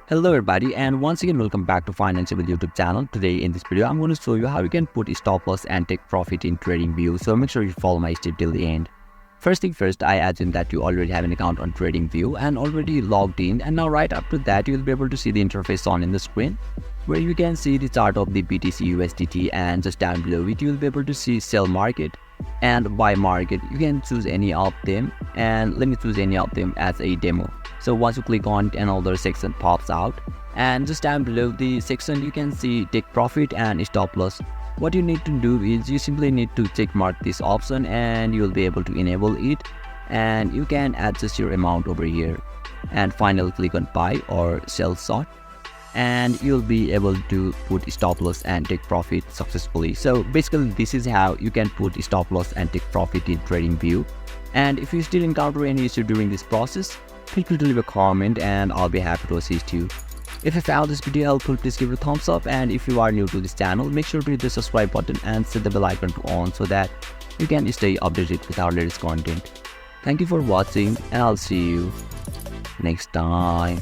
Hello everybody, and once again welcome back to Financeable YouTube channel. Today in this video I'm going to show you how you can put stop loss and take profit in TradingView. So make sure you follow my step till the end. First thing first, I assume that you already have an account on TradingView and already logged in, and now right after that you will be able to see the interface on in the screen where you can see the chart of the BTC USDT, and just down below it you will be able to see sell market and buy market. You can choose any of them, and let me choose any of them as a demo. So once you click on it, another section pops out, and just down below the section you can see take profit and stop loss. What you need to do is you simply need to check mark this option and you will be able to enable it, and you can adjust your amount over here, and finally click on buy or sell short, and you'll be able to put stop loss and take profit successfully. So basically this is how you can put stop loss and take profit in TradingView. And if you still encounter any issue during this process, feel free to leave a comment and I'll be happy to assist you. If you found this video helpful, please give it a thumbs up, and if you are new to this channel, make sure to hit the subscribe button and set the bell icon to on so that you can stay updated with our latest content. Thank you for watching, and I'll see you next time.